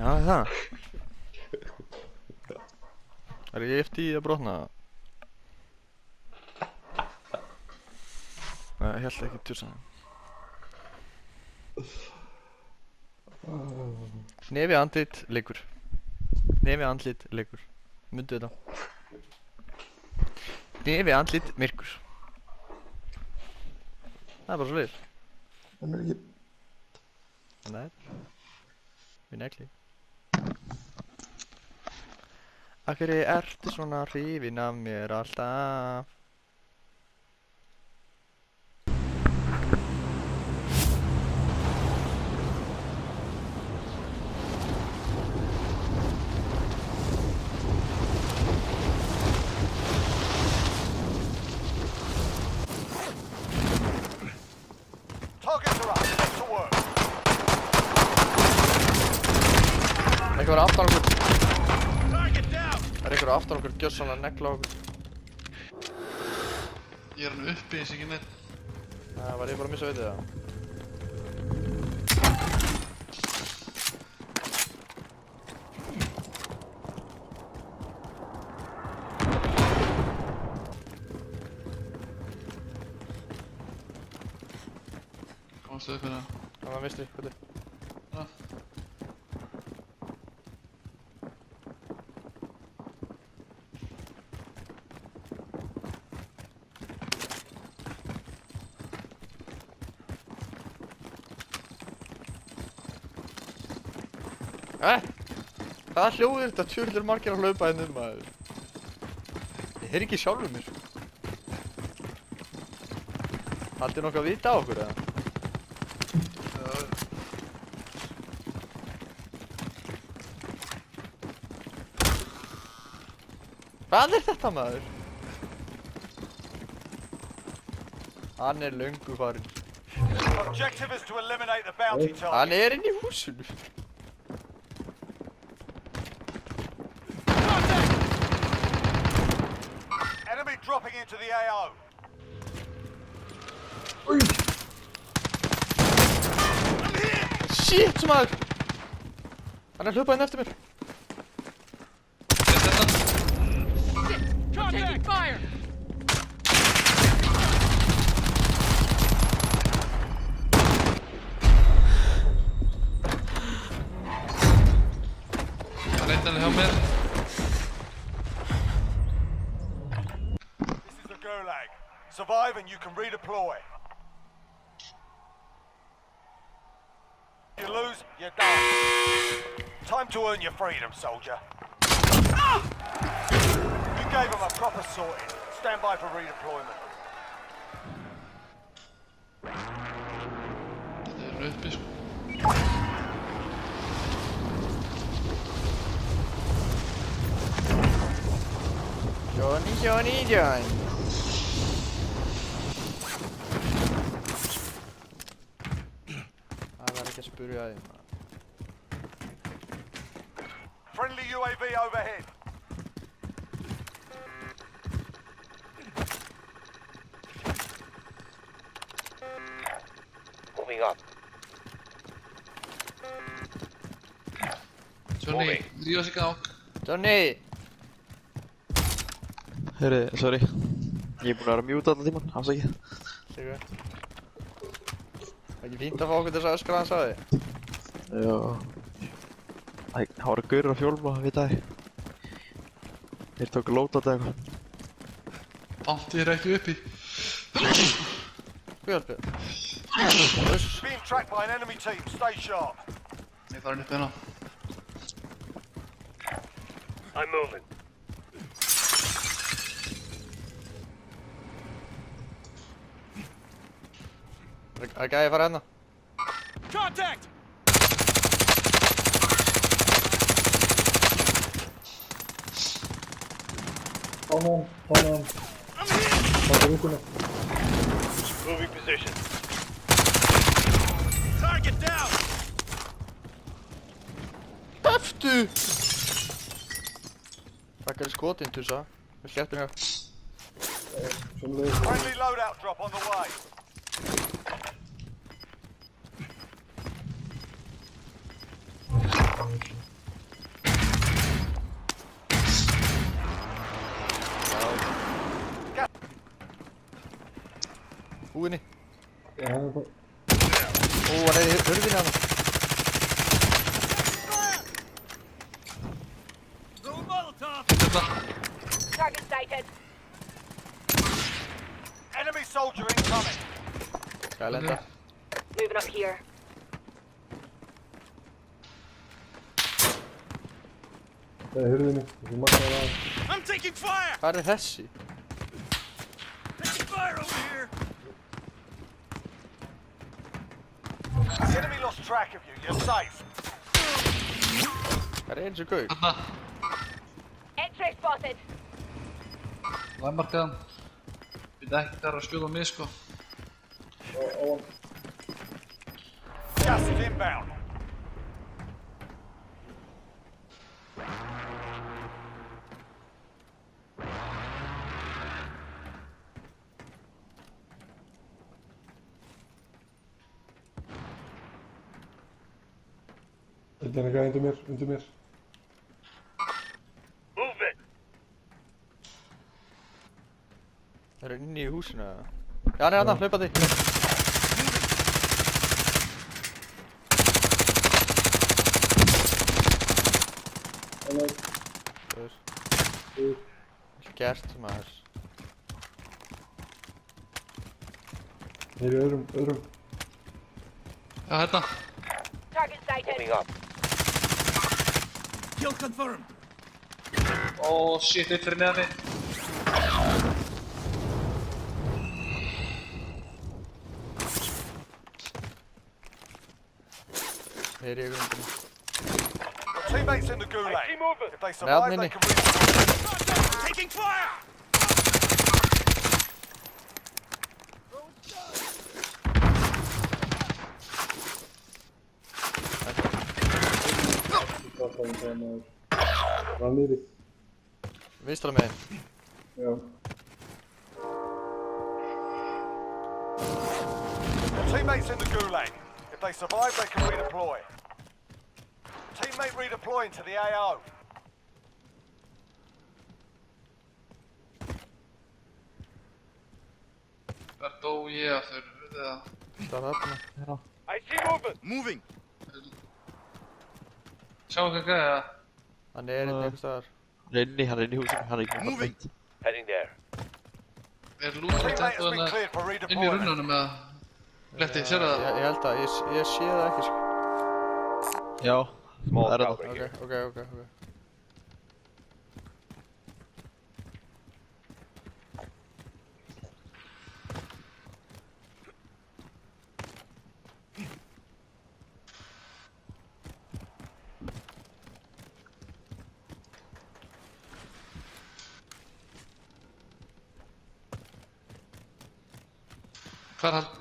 Já, það. Er ég eftir í að brotna? Nei, ég held ekki tussa. Nefi andlit, leikur. Nefi andlit, leikur. Mundu þetta. Nefi andlit, myrkur. Það bara svo leiðis. Hann ekki... Nei. Við negli. Akkur ertu svona hrifin af mér alltaf? Eitthvað var aftan okkur. Það er eitthvað aftan okkur gjörsanlega að negla okkur. Ég er hann uppi eins og ekki neitt. Það var ég bara að missa vitið það. Komstu upp hérna? Það var mistri, hvað er? Hvaða hljóð er þetta? Tjúrlir margir að hlaupa hérna maður. Ég heyri ekki sjálfur mér. Haldið nokkuð að vita á okkur eða? Hvað er þetta maður? Hann er löngu farinn. Hann er inn í húsinu. Dropping into the AO. Shit maður! Hann er hlupað inn eftir mér. Taking fire! Það leit alveg hjá mér. Survive and you can redeploy. You lose, you're done. Time to earn your freedom, soldier. You gave them a proper sorting. Stand by for redeployment. Þetta er uppi sko. Johnny. Ekki að spyrja að því maður. Friendly UAV overhead. Moving up. Johnny, drífa sig gang. Johnny! Herri, sorry. Ég er búinn að vera að mjúta allan tíman, afsakið. Sigur. Ekki fínt að fá okkur þess að öskra hans á því? Já. Það voru gaurur á fjólblá, veit það ekki. Þeir tóku lótat eða eitthvað. Bántið er ekki uppi. Hjálpið. Being tracked by an enemy team. Stay sharp. Ég þarf hann uppi hérna. I'm moving. Það er gæði að fara hérna. Contact! Come on. Moving position. Target down. Heftu! Takkar í skotinn, tussa. Við sléttum hér. Friendly loadout drop on the way. Húinni. Já, það er bara... Ó, hann er í hurðinni hana. Throw a Molotov. Þetta. Target sighted. Enemy soldier incoming. Skal ég lenda? Moving up here. Það er hurðinni, þessi magnaði að... I'm taking fire. Hvað er þessi? Taking fire over here. The enemy lost track of you. You're safe. Hvað er þessi gaur? Þarna. X-ray spotted. Landmarkaðan. Veit ekki hvað er að skjóta á mig sko. Gas is inbound. Þetta er eitthvað undir mér. Move it. Það er inni í húsinu eða? Já, hann er hann, hlaupandi. Vel gert, maður. Hér er öðrum. Já, hérna. Target sighted. Moving up. Kill confirmed. Ó, shit, eitt fyrir neðan mig. Hér er ykkur undir. Your teammates in the gulag. keep moving. If they survive, they can redeploy. Taking fire. Það er það maður. Rann niðri. Vinstra megin. Já. Your teammates in the gulag. If they survive, they can redeploy. Teammate redeploying to the AO. Hvar dó ég aftur? Eða... Það er þarna. Hérna. I see movement. Moving. Sjáu hvað gæða? Hann er inn einhvers staðar. Hann er inni í húsinu, hann er ekki bara beint. Heading there. Er lútið Teammate has þetta been þarna cleared for inn í redeployment. runnunum eða? Bletti, sér það? Ég held að, ég sé það ekki sko. Já, Small það er cover það. here. Ok.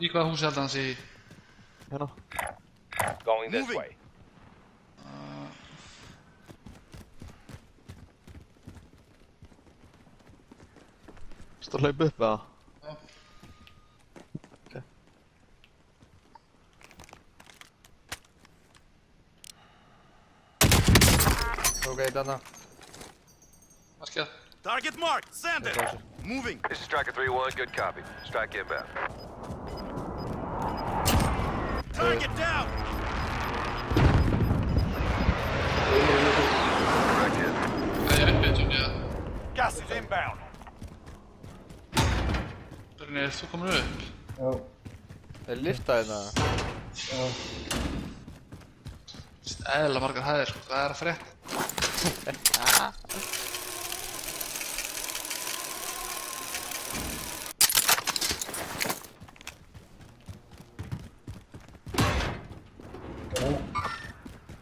Í hvaða húsi held hann sé í? Hérna. Going this Moving. way. Þú að hlaupa upp eða? Já. Ok. Ok, þarna. Markið. Target marked. Send it. Roger. Moving. This is Striker 3-1, good copy. Strike inbound. Target down. Strike in. Ég veit betur, já. Gas is inbound. Brynir, er þú komin upp? Já. Það er liftað hérna. Eðla margar hæðir, sko. Hvað er að frétta?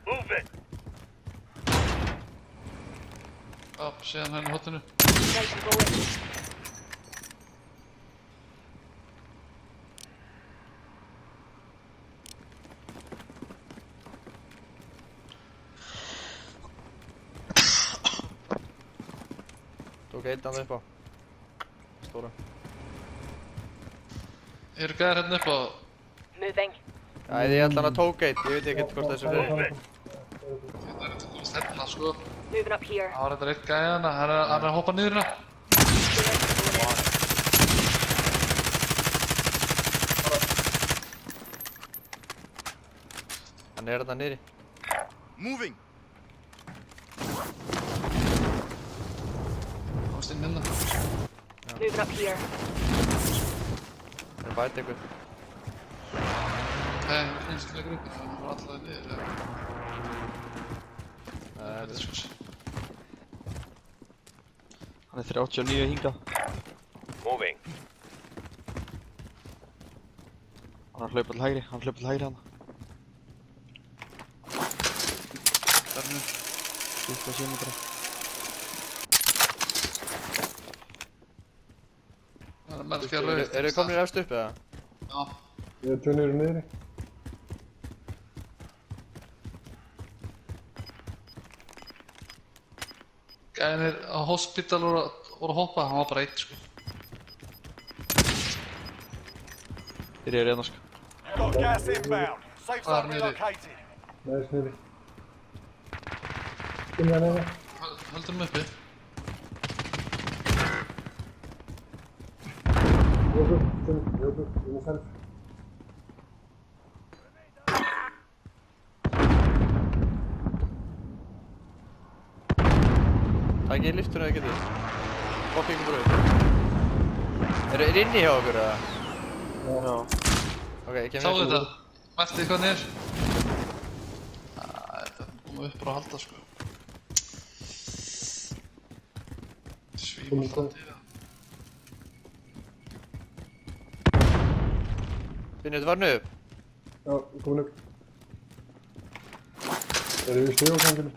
Move it. Já, séðan hann í hotinu. Nice and going. Tók einn annað upp á. Stóra. Eru gæðir hérna upp á... Moving. Æ, ég ætla hann að tók einn. Ég veit ekkert hvort þessu fyrir. Það er þetta komast hérna, sko. Moving up here. Það var þetta eitt gæði hana, hann er að hoppa niður hérna. Hann er þarna niðri. Moving. Komast inn hérna. Moving up here. Það er bæt ykkur. Nei, það finnst ekki lengur upp. Það var alltaf niður. Það er sko. Hann er 39 hingað. Moving. Hann er að hlaupa til hægri, hann hlaupa til hægri hann. Þarna. 27 metra. Það er merkja rauð. Eru þið komnir efst upp eða? Já. Ég er 2 niður niðri. Gæðin er á hospital og voru að hoppa, hann var bara eitt, sko. Þeir eru hérna sko. You've got gas inbound. Safe zone Nearly. relocated. Næst niðri. Skilja niðri. Höldum uppi. Jókur, ég er selv. Takk ég lyftunum eða getið. Fokk ykkur bröð. Eru þeir inni hjá okkur eða? Já. Ok, ég kem Sáu með. þetta? Mætti þið hvað niður? Þetta er komið upp bara að halda, sko. Svímalt að dýra. Finnur þetta varnu upp? Já, komin upp. Þeir eru í stígóðsanginu.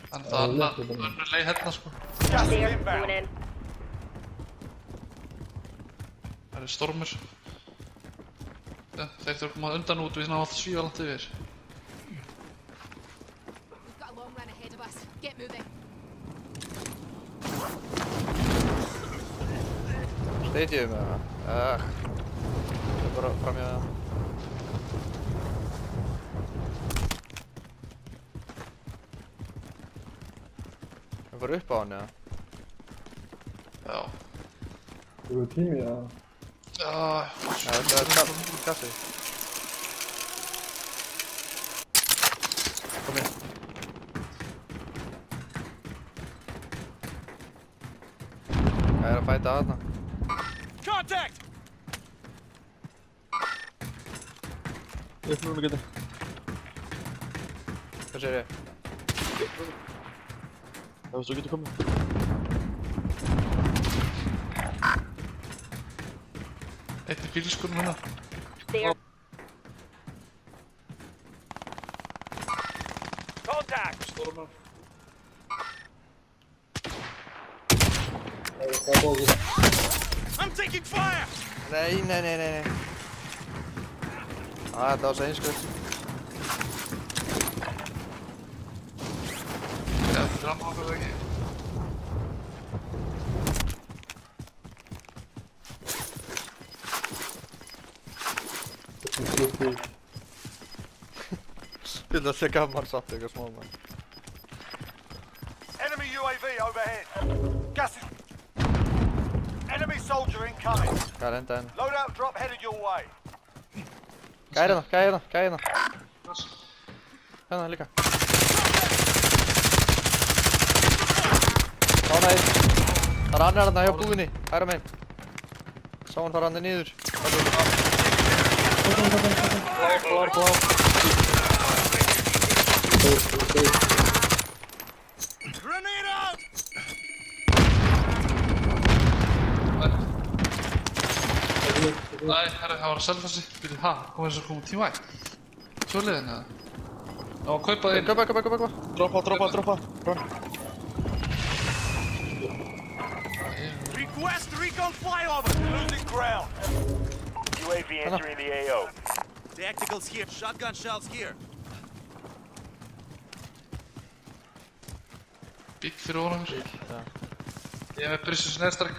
Þannig að önnur leið hérna, sko. Gas is There, inbound. going in. Það er stormur. Þeir þurfa að koma undan út, við ná alltaf svífa langt yfir. We've got a long run ahead of us. Get moving. Stadium eða? Það er bara framhjá það. Það var upp á hann eða? Já. Þú eru tími að... Já, Það er kassi. Kom inn. Það er að fæta að þarna. Contact! Upp núna getið. Hvað sér ég? Það veist þú getur komið. eitt í bílskunum hérna. There. Contact! Stormur. Það er bóku. I'm taking fire! Nei. Það var svo einskvæmt. Já, fram á okkur ekki. Þetta er sluttu. Fylgði að sé gammar satt eitthvað smá mann. Enemy UAV overhead. Gas is... Enemy soldier incoming. Hvað er enda henni? Loadout drop headed your way. Gæði hérna. Hérna líka. Lána einn. Það er annar hérna hjá búðinni. Hæra meginn. Sá hann fara hann niður. Blár. Grenade out! Æ, herri, það var að selfa sig. Býtu, komið þess að koma tíma ætt. Svo er liðin eða? Það var að kaupa þig inn. Kaupa. Droppa. Run. Request recon flyover! Losing ground. UAV entering the AO. Tacticals here. Shotgun shells here. Bíl fyrir ofan mér. Ég er með Brissus neðstræk.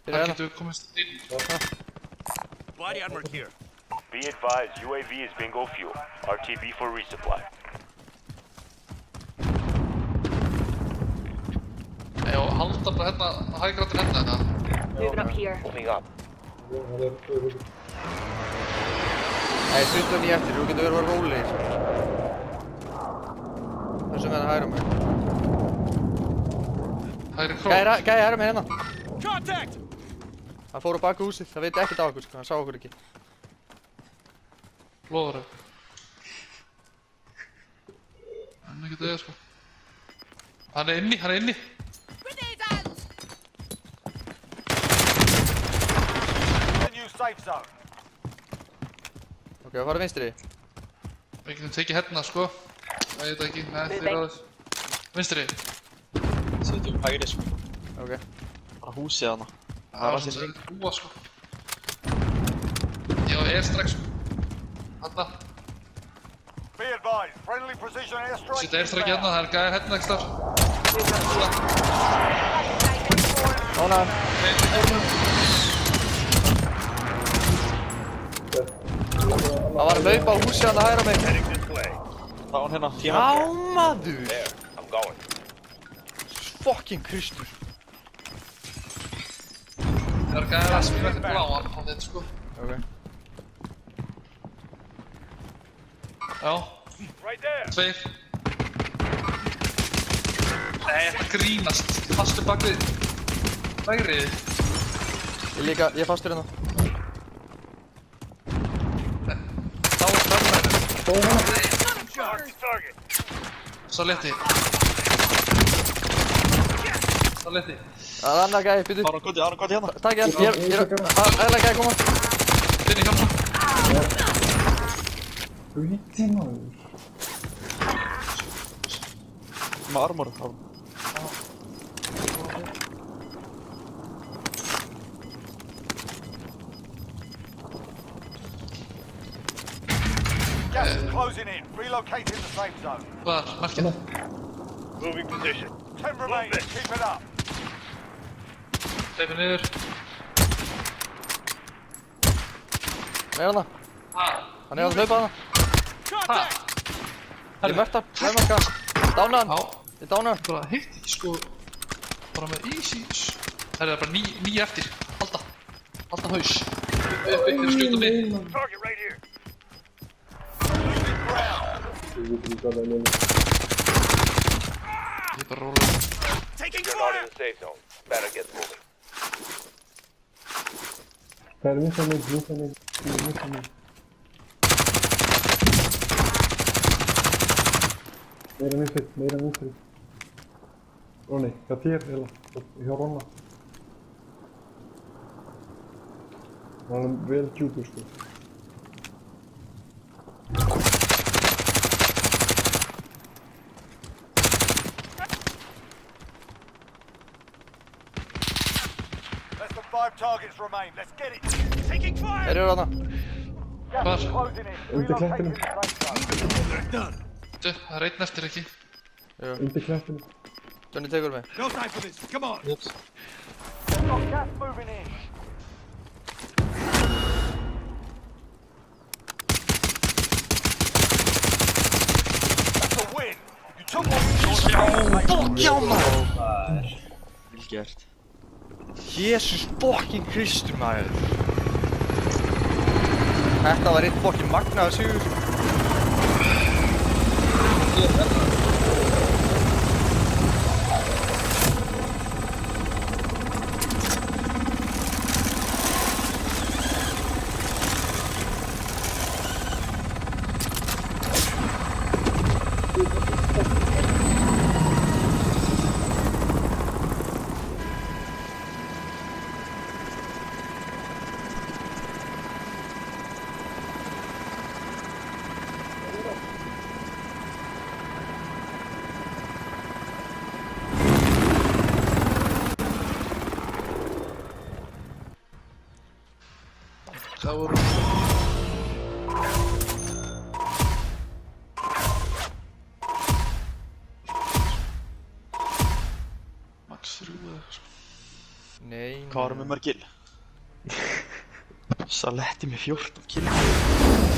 Fyrir Það hérna. getur komist inn. Body armor here. Be advised, UAV is bingo fuel. RTB for resupply. Já, halda bara hérna, hægrættin hérna þetta. Moving up here. Moving up. Það er Nei, 29 eftir, þú getur verið að vera rólegir. Þessum með það hægra með. Hægri krók. Gæði hægra með hérna. Contact! Hann fór á baka húsið, það veit ekkert á okkur sko, hann sá okkur ekki. Lóður upp. Hann er ekki döðið sko. Hann er inni. Grenade out! The new safe zone. Ok, það farið vinstri. Við getum tekið hérna sko. Það er þetta ekki, nei þið er aðeins. Vinstri. Setjum hægri sko. Ok. Bara húsið hana. Það er allir svona búa sko. Já, airstrike sko. Hanna. Be advised, friendly precision airstrike. Sitt airstrike hérna, það er gæðir hérna ekki starf. Ána. Það var að laupa á húsið hann að hægra með. Heading this way. Það var hérna, tíma. Já maður. There, I'm going. Fucking Kristur. Það er gæðir að spila eftir bláan á þetta sko. Ok. Já, Right there. tveir. Nei, þetta grínast. Fastur bakvið. Hægri. Ég líka, ég er fastur hérna. Þá er strafnæður. Target. Svo leti. Svo leti. Það er annar gæði, byrju. Ára koti hérna. Takk ég hann, ég er aðlega gæði koma. Þinn í hjálpa. Þú hitti maður. Með armor. Gas is closing in. Relocating the safe zone. Hvað, markið? Moving position. 10 remain. Keep it up. Hleypið niður. Nei hana. Hann er að hlaupa hana. Ég er mörta, hlaumarka. Dána hann. Já, Ég dána hann. bara hitt ekki sko. Bara með easy. Það er bara 9 eftir. Halda haus. Upp, þeir skjóta mig. Target right here. Losing ground. Þú getur ekki að það meina. Ég er bara rólega. Taking You're not fire! in the safe zone. Better get moving. Það er vinsa mig. Meira vinstri. Ronni, hjá þér eða hjá Ronna. Hann er vel djúpur sko. Less than 5 targets remain. Let's get it. Taking fire! Þeir eru hana. Gas Var. is closing in. Undir Relocating klettinum. the safe zone. They're done. Það er einn eftir ekki. Undir klettinu. Johnny tekur mig. No time for this. Come on. Got gas moving in. That's a win. You took what you Vel gert. Jesus fucking Kristur maður. Þetta var einn fucking magnaður sigur. Það voru... Max 3 eða eitthvað sko. Nei. Hvað varum við margir? Saletti með 14 kill.